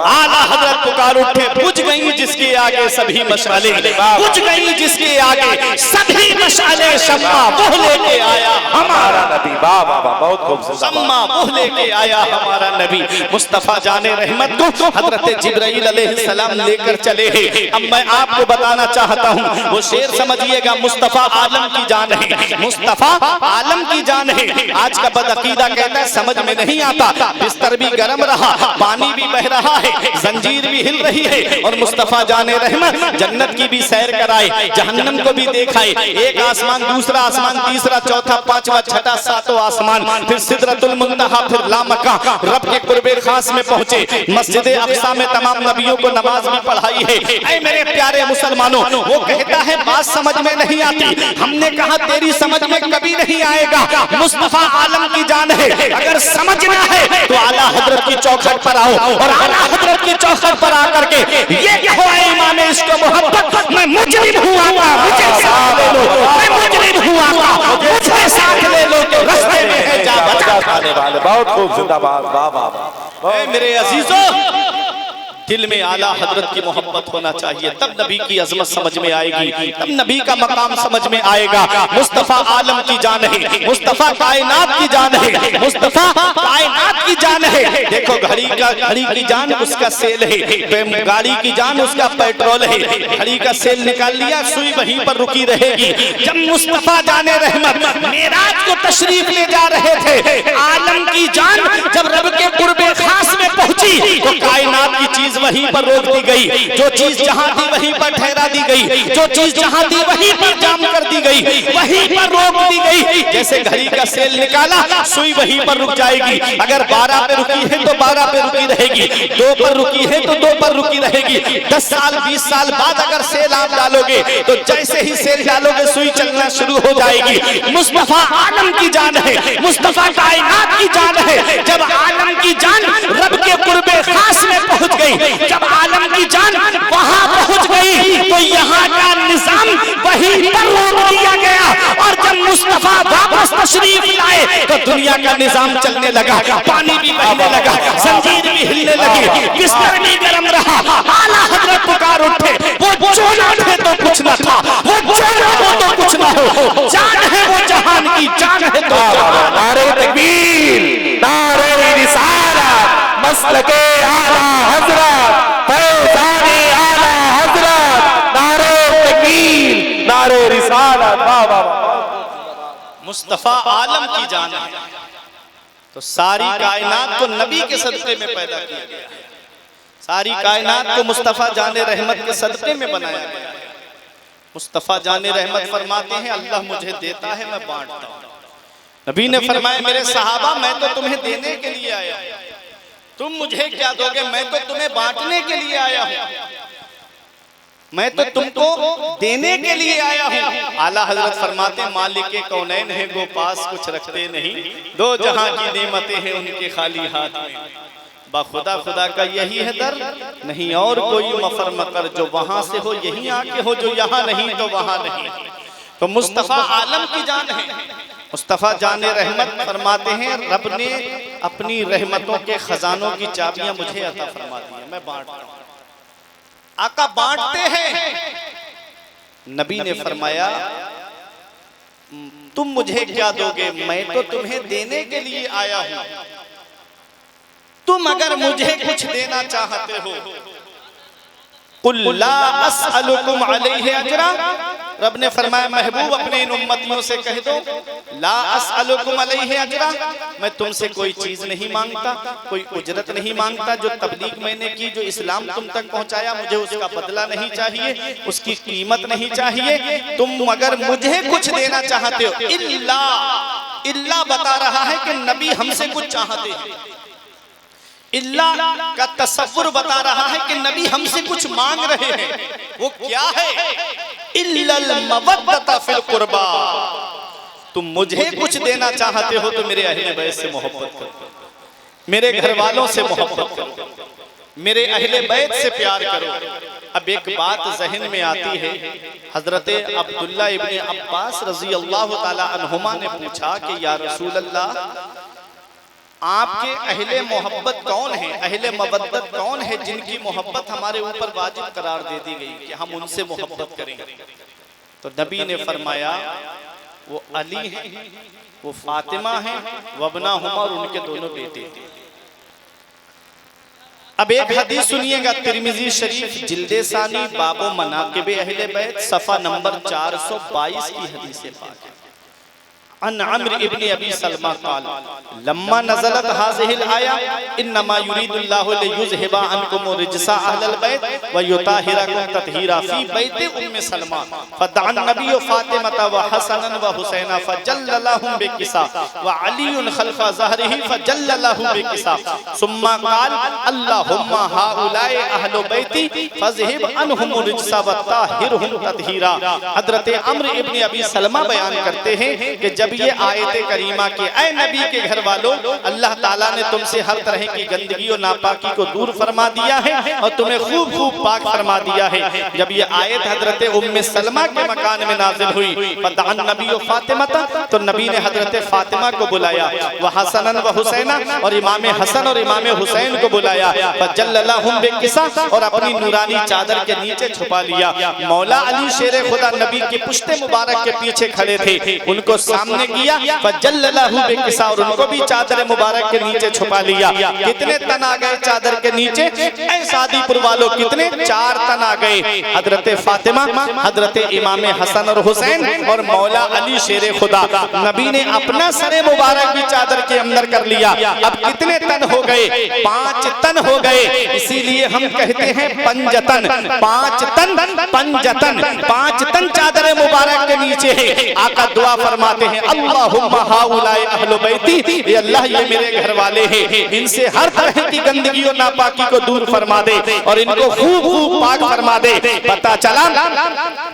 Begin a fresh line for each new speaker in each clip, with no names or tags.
आला हजरत पुकार उठे, बुझ गई जिसके आगे सभी मशाले, बुझ गई जिसके आगे सभी मशाले, शम्मा वो लेके आया हमारा नबी। वाह वाह वाह, बहुत खूबसूरत, शम्मा वो लेके आया हमारा नबी। मुस्तफा जाने रहमत को हजरत जिब्राइल अलैहिस्सलाम लेकर चले हैं। अब मैं आपको बताना चाहता हूँ, वो शेर समझिएगा, मुस्तफा आलम की जान है, मुस्तफा आलम की जान है। आज का बदअकीदा कहता है समझ में नहीं आता, बिस्तर भी गर्म रहा, पानी भी बह रहा है, जंजीर भी हिल रही है, और मुस्तफा जाने रहमत जन्नत की भी सैर कराए, जहन्नम को भी देखाए, एक आसमान, दूसरा आसमान, तीसरा, चौथा, पांचवा, छठा, सातों आसमान, फिर सिदरतुल मुंतहा, फिर लामका, रब के कुर्बे खास में पहुंचे, मस्जिद अक्सा में तमाम नबियों को नमाज भी पढ़ाई है। ऐ मेरे प्यारे मुसलमानों, वो कहता है बात समझ में नहीं आती, हमने कहा तेरी समझ में कभी नहीं आएगा, मुस्तफा आलम की जान है, अगर समझना है तो आला हजरत की चौखट पर आओ, और आला हजरत की चौखट पर आकर के ये कहो इमाम इश्क मोहब्बत, मैं मुजरिम हूँ आका, मुझे साथ ले लो, मैं मुजरिम हूँ आका, मुझे साथ ले लो, तो रास्ते में है जा बचा खाने वाले। बहुत खूब जिंदाबाद, वाह वाह। मेरे अजीजों, दिल में आला हजरत की मोहब्बत होना चाहिए, तब नबी की अजमत समझ में आएगी, तब नबी का मकाम समझ में आएगा। मुस्तफा आलम की जान है, मुस्तफा कायनात की जान है, मुस्तफा कायनात की जान है। देखो घड़ी की जान उसका सेल है, गाड़ी की जान उसका पेट्रोल है, घड़ी का सेल निकाल लिया, सुई वहीं पर रुकी रहेगी। जब मुस्तफा जाने रहमत मेराज को तशरीफ ले जा रहे थे, आलम की जान जब रब के कुर्बे खास में पहुंची, तो कायनात की चीज वहीं पर रोक दी गई, जो चीज जहां थी वहीं पर ठहरा दी गई, जो चीज जहां थी वहीं पर जाम कर दी गई, वहीं पर रोक दी गई। जैसे घड़ी का सेल निकाला, सुई वहीं पर रुक जाएगी, अगर 12 पे रुकी है तो 12 पे रुकी रहेगी, 2 पर रुकी है तो 2 पर रुकी रहेगी। 10 साल 20 साल बाद अगर सेल आप डालोगे तो जैसे ही सेल डालोगे सुई चलना शुरू हो जाएगी। मुस्तफा आलम की जान है, मुस्तफा कायनात की जान है। जब आलम की जान रब के कुर्बे खास में पहुंच गई, जब आलम की जान वहां पहुंच गई, तो यहाँ का निजाम वहीं पर रोक दिया गया, और जब मुस्तफा वापस तशरीफ लाए तो दुनिया का निजाम चलने लगा, पानी भी बहने लगा, जंजीर भी हिलने लगी, बिस्तर भी गर्म रहा। आला हजरत पुकार उठे, वो जो ना थे तो कुछ न था, वो जो ना हो तो कुछ न हो, जान है वो जहान की जान है तो नारे तकबीर, नारे रिसालत, मसलके आला हजरत, फैज़ाने आला हजरत, नारे तकबीर, नारे रिसालत, वाह वाह। मुस्तफा आलम की जान है, तो सारी कायनात को नबी के सदक़े में पैदा किया गया, सारी कायनात को मुस्तफा जाने रहमत के सदक़े में बनाया गया। मुस्तफा जाने रहमत फरमाते हैं, अल्लाह मुझे देता है मैं बांटता हूँ। नबी ने फरमाया, मेरे सहाबा मैं तो तुम्हें देने के लिए आया हूँ, तुम मुझे क्या दोगे, मैं तो तुम्हें बांटने के लिए आया हूँ, मैं तो तुमको देने के लिए आया हूँ। आला हजरत फरमाते, मालिक कौनैन है वो पास कुछ रखते नहीं, 2 जहां की नेमतें हैं उनके खाली हाथ में, बाखुदा खुदा का यही है दर, नहीं और कोई मफर मकर, जो वहां से हो यही आके हो, जो यहाँ नहीं तो वहां नहीं। तो मुस्तफा आलम की जान है, मुस्तफा जाने रहमत फरमाते हैं, रब ने अपनी रहमतों के खजानों की चाबियां मुझे अता फरमा दी है, मैं बांटता हूं। आका बांटते हैं। नबी ने फरमाया, तुम मुझे क्या दोगे, मैं तो तुम्हें देने के लिए आया हूं, तुम अगर मुझे कुछ देना चाहते हो, कुल ला अस्अलुकुम अलैहि अजरा, रब ने फरमाया महबूब अपने इन उम्मतियों से कह दो, ला अस्अलुकुम अलैहि अजरा, मैं तुमसे कोई चीज नहीं मांगता, कोई उजरत नहीं मांगता, जो तबलीग मैंने की, जो इस्लाम तुम तक पहुंचाया, मुझे उसका बदला नहीं चाहिए, उसकी कीमत नहीं चाहिए। तुम अगर मुझे कुछ देना चाहते हो, इल्ला बता रहा है कि नबी हमसे कुछ चाहते हैं, इल्ला का तसव्वुर बता रहा है कि नबी हमसे कुछ मांग रहे हैं, वो क्या है, इल्लल मवद्दत फिल कुर्बा, तुम मुझे कुछ देना चाहते हो तो मेरे अहले बैत से मोहब्बत करो, मेरे घर वालों से मोहब्बत करो, मेरे अहले बैत से प्यार करो। अब एक बात जहन में आती है, हजरत अब्दुल्ला इब्ने अब्बास रजी अल्लाह ताला अन्हुमा ने पूछा कि या रसूल अल्लाह, आपके अहले मोहब्बत कौन है, अहले मवद्दत कौन है जिनकी मोहब्बत हमारे ऊपर वाजिब करार दे दी गई कि हम उनसे मोहब्बत करेंगे? तो नबी ने फरमाया वो अली है, वो फातिमा है, वबना हुमा, और उनके दोनों बेटे। अब एक हदीस सुनिएगा, तिरमिजी शरीफ जिल्दे सानी बाबो मनाकिबे अहले बैत सफा नंबर 422 की हदीस पाक है। अन अम्र इब्न अबी सलमा क़ाल लम्मा नज़लत हाज़िहिल आया इन्नमा युरीदुल्लाहु लियुज़हिबा अन्कुम रिज्सा अहलल बैत व युताहिरकुम तत्हीरा फी बैति उम्मे सलमा फदअन नबी फातिमा व हसनन व हुसैना फजल्ललाहुम बिकिसा व अलीयुन खल्फ़ ज़हरिही फजल्ललाहु बिकिसा सुम्मा क़ाल अल्लाहुम्मा हाउलाई अहलु बैति फज़हिब अन्हुम रिज्सा व ताहिरहुम तत्हीरा। हज़रत अम्र इब्न अबी सलमा बयान करते हैं कि जब ये आयत करीमा के ऐ नबी के घर वालों, अल्लाह ताला ने तुमसे हर तरह की गंदगी और नापाकी को दूर फरमा दिया है और तुम्हें खूब खूब पाक फरमा दिया है। जब ये आयत हजरत उम्मे सलमा के मकान में नाजिल हुई, फदअन नबी व फातिमा, तो नबी ने हजरत फातिमा को बुलाया, व हसनन व हुसैना, और इमाम हसन और इमाम हुसैन को बुलाया, फजल्ललाहुम बिकिसा, और अपनी नूरानी चादर के नीचे छुपा लिया। मौला अली शेर खुदा नबी की पुश्ते मुबारक के पीछे खड़े थे, उनको सामने किया, फजल्ललाहु बिकिसा, और उनको भी चादर मुबारक के नीचे छुपा लिया। कितने तन आ गए चादर के नीचे? ऐ शादीपुर वालों, कितने? 4 तन आ गए। हजरत फातिमा, हजरत इमाम हसन और हुसैन और मौला अली शेर खुदा। नबी ने अपना सरे मुबारक भी चादर के अंदर कर लिया। अब कितने तन हो गए? 5 तन हो गए। इसीलिए हम कहते हैं पंजतन, 5 तन पंजतन, 5 तन चादर मुबारक के नीचे है। आका दुआ फरमाते हैं, अल्लाहुम्मा हाउलाई अहलु बैती, ये अल्लाह ये मेरे घर वाले हैं, इनसे हर तरह की गंदगी और नापाकी को दूर फरमा दे और इनको खूब खूब पाक फरमा दे। पता चला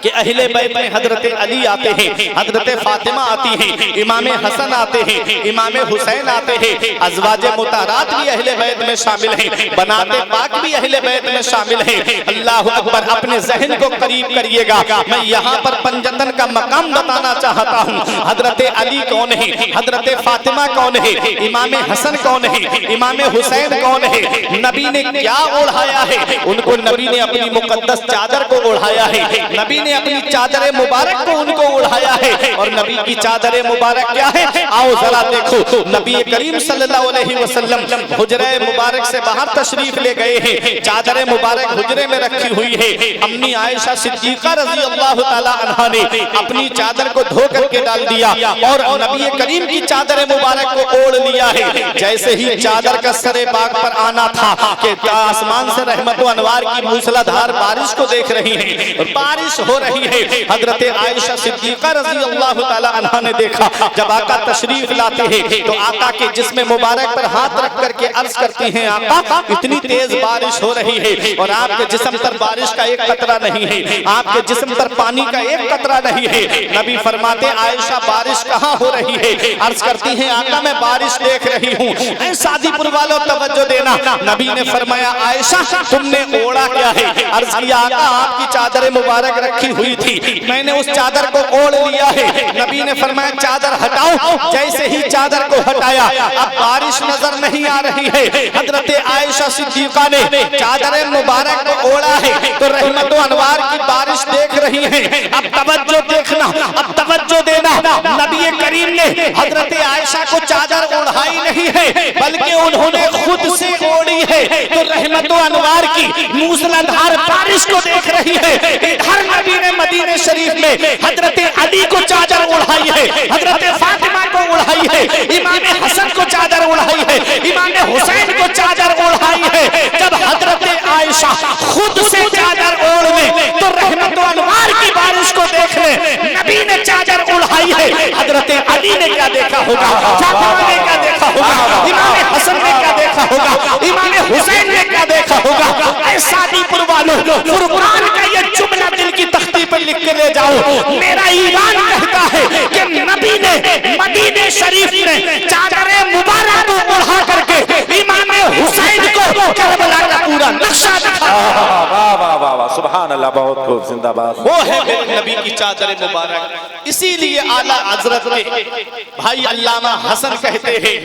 कि अहले बैत में हजरत अली आते हैं, हजरत फातिमा आती हैं, इमाम हसन आते हैं, इमाम हुसैन आते हैं, अज़वाजे मुताहरात भी अहले बैत में शामिल हैं, बनाते पाक भी अहले बैत में शामिल हैं। अल्लाहु अकबर। अपने ज़हन को करीब करिएगा, मैं यहाँ पर पंजतन का मकाम बताना चाहता हूँ। हजरत अली कौन है, हजरत फातिमा कौन है, इमाम हसन कौन है, इमाम हुसैन कौन है? नबी ने क्या ओढ़ाया है उनको? नबी ने अपनी मुकद्दस चादर को ओढ़ाया है, नबी ने अपनी चादर मुबारक को उनको ओढ़ाया है। और नबी की चादर मुबारक क्या है? आओ जरा देखो। नबी करीम सल्लल्लाहु अलैहि वसल्लम हुजरे मुबारक से बाहर तशरीफ ले गए हैं, चादर मुबारक हुजरे में रखी हुई है। अम्मी आयशा सिद्दीका रज़ी अल्लाह ताला अन्हा ने अपनी चादर को धो करके डाल दिया और नबी करीम की चादर मुबारक को ओढ़ लिया है। जैसे ही चादर का सरे बाग पर आना था कि आसमान से रहमत व अनवार की मूसलाधार बारिश को देख रही हैं और बारिश हो रही है। हजरत आयशा सिद्दीका रज़ी अल्लाह ताला अन्हा ने देखा, जब आका तशरीफ लाते हैं तो आका के जिस्म मुबारक पर हाथ रख करके अर्ज करती हैं, आका इतनी तेज बारिश हो रही है और आपके जिस्म पर बारिश का एक कतरा नहीं है, आपके जिस्म पर पानी का एक कतरा नहीं है। नबी फरमाते, आयशा बारिश कहाँ हो रही है? अर्ज करती हैं, आका मैं बारिश देख रही हूँ। शादीपुर वालों तवज्जो देना। नबी ने फरमाया, आयशा तुमने ओढ़ा क्या है? अर्ज किया, आका आपकी चादर मुबारक रखी हुई थी, मैंने उस चादर को ओढ़ लिया है। नबी ने फरमाया, चादर हटाओ। जैसे ही चादर को हटाया, अब बारिश नजर नहीं आ रही है। हजरत आयशा सिद्दीका ने चादर मुबारक को ओढ़ा है तो रहमत व अनवार की बारिश देख रही है। अब तवज्जो देखना, अब तवज्जो देना। नबी करीम ने हजरत आयशा को चादर ओढ़ाई नहीं है, बल्कि उन्होंने खुद से ओढ़ी है। तो रहमत व अनवार की मूसलाधार बारिश को देख रही है। इधर नबी ने मदीने शरीफ में हजरत अली को चादर ओढ़ाई है, हजरत फातिमा को ओढ़ाई है, इमाम हसन को चादर ओढ़ाई है, इमाम हुसैन को चादर ओढ़ाई है। जब हजरत आयशा खुद से चादर ओढ़ ले तो रहमत व अनवार की बारिश को देख ले। नबी ने चादर ओढ़ाई है, हजरत अली ने क्या देखा होगा, फातिमा ने क्या देखा होगा, इमाम हसन ने क्या देखा होगा, इमाम हुसैन ने क्या देखा होगा। शादीपुर वालों, कुरान का ये जुमला दिल की तख्ती पर लिख के ले जाओ। मेरा ईमान कहता है कि नबी ने मदीने शरीफ में चादर मुबारक को ओढ़ा करके इमाम हुसैन को करबला का पूरा नक्शा दिखाया।
वाह, सुभान अल्लाह, बहुत खूब, जिंदाबाद।
वो है मेरे नबी की चादर मुबारक। इसीलिए आला हजरत के भाई अल्लामा हसन कहते हैं,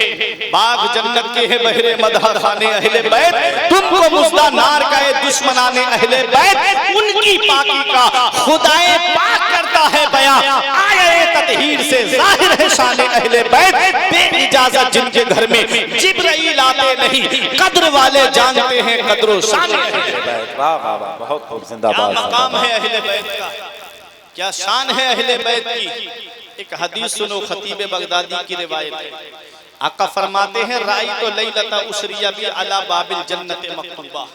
बाग जन्नत के है बहरे मदह खाने अहले बैत, तुमको मुस्दा नार का दुश्मनाने अहले बैत, उनकी पाकी का खुदाए पाक करता है बयां, आए ततहीर से जाहिर है शान अहले बैत, बेइजाजत जिनके घर में जिब्राइल आते नहीं, कद्र वाले जानते हैं कद्रो शान अहले बैत।
वाह वाह वाह, बहुत खूब, जिंदाबाद।
क्या मकाम है अहले बैत का, क्या शान है अहले बैत की। एक हदीस सुनो, खतीब बगदादी की रिवायत है। आका फरमाते हैं, राई तो लैलता उसरिया भी अला बाबिल जन्नत मकतूबा।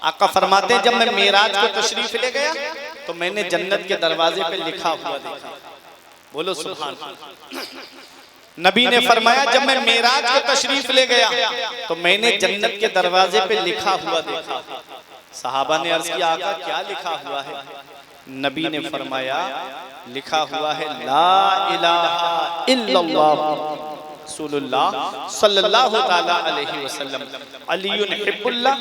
आका फरमाते हैं, जब मैं मेराज को तशरीफ ले गया तो मैंने जन्नत के दरवाजे पे लिखा हुआ देखा। बोलो सुभान अल्लाह। नबी ने फरमाया, जब मैं मेराज को तशरीफ ले गया तो मैंने जन्नत के दरवाजे पे लिखा हुआ देखा। सहाबा ने अर्ज किया, आका क्या लिखा हुआ है? नबी ने फरमाया, लिखा हुआ है ला इलाहा इल्लल्लाह रसूलुल्लाह सल्लल्लाहु ताला अलैहि वसल्लम, अलीयुन हिब्बुल्लाह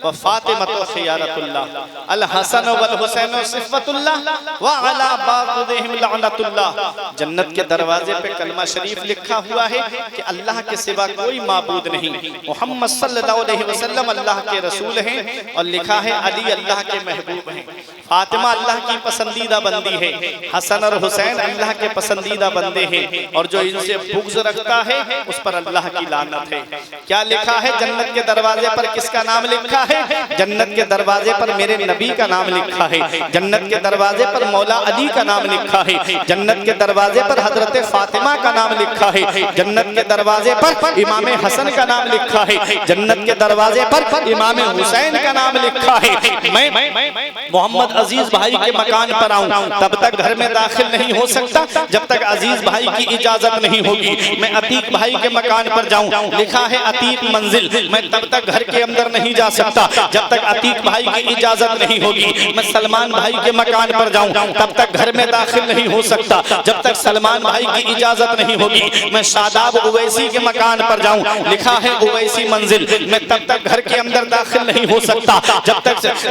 व फातिमतु खियारतुल्लाह, अल हसन वल हुसैन सिफ़तुल्लाह व अला बाक़िहिम लअनतुल्लाह। जन्नत के दरवाजे पे कलमा शरीफ लिखा हुआ है कि अल्लाह के सिवा कोई माबूद नहीं, मोहम्मद सल्लल्लाहु अलैहि वसल्लम अल्लाह के रसूल हैं, और लिखा है अली अल्लाह के महबूब हैं, फातिमा अल्लाह की पसंदीदा बंदी है, हसन और हुसैन अल्लाह के पसंदीदा बंदे हैं, और जो इनसे बुग़्ज़ रखता है उस पर अल्लाह की लानत है। क्या लिखा है जन्नत के दरवाजे पर? किसका नाम लिखा है? जन्नत के दरवाजे पर मेरे नबी का नाम लिखा है, जन्नत के दरवाजे पर मौला अली का नाम लिखा है, जन्नत के दरवाजे पर हजरत फातिमा का नाम लिखा है, जन्नत के दरवाजे पर इमाम हसन का नाम लिखा है, जन्नत के दरवाजे पर इमाम हुसैन का नाम लिखा है। मैं मोहम्मद अजीज भाई के मकान पर आऊं तब तक घर में दाखिल नहीं हो सकता जब तक अजीज भाई की इजाजत नहीं होगी। मैं अतीक भाई के मकान पर जाऊं, लिखा है अतीक मंजिल, मैं तब तक घर के अंदर नहीं जा सकता जब तक अतीक भाई की इजाजत नहीं होगी। मैं सलमान भाई के मकान पर जाऊं तब तक घर में दाखिल नहीं हो सकता जब तक सलमान भाई की इजाजत नहीं होगी। मैं शादाब उवैसी के मकान पर जाऊं, लिखा है उवैसी मंजिल, मैं तब तक घर के अंदर दाखिल नहीं हो सकता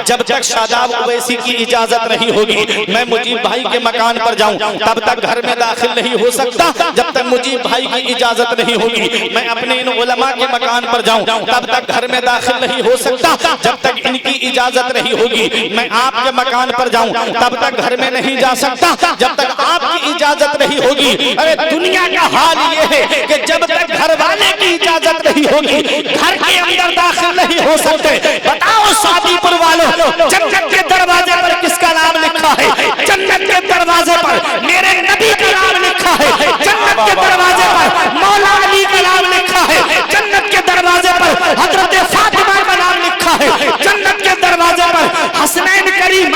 जब तक शादाब उवैसी की इजाजत नहीं होगी। मैं मुजीब भाई के मकान पर जाऊं तब तक घर में दाखिल नहीं हो सकता जब तक मुजीब भाई की इजाजत नहीं होगी। मैं अपने इन उलमा के मकान पर जाऊं तब तक घर में दाखिल नहीं हो सकता जब तक इनकी इजाजत नहीं होगी। मैं आपके मकान पर जाऊं तब तक घर में नहीं जा सकता जब तक आपकी इजाजत नहीं होगी। अरे दुनिया का हाल ये है कि जब तक घर वाले की इजाजत नहीं होगी घर के अंदर दाखिल नहीं हो सकते। बताओ शादीपुर वालों, जन्नत के दरवाजे पर किसका नाम लिखा है? जन्नत के दरवाजे पर मेरे नबी का नाम लिखा है, जन्नत के दरवाजे पर मौला अली का नाम लिखा है, जन्नत के दरवाजे पर हजरत फातिमा का नाम लिखा है, जन्नत के दरवाजे पर हसनैन करीम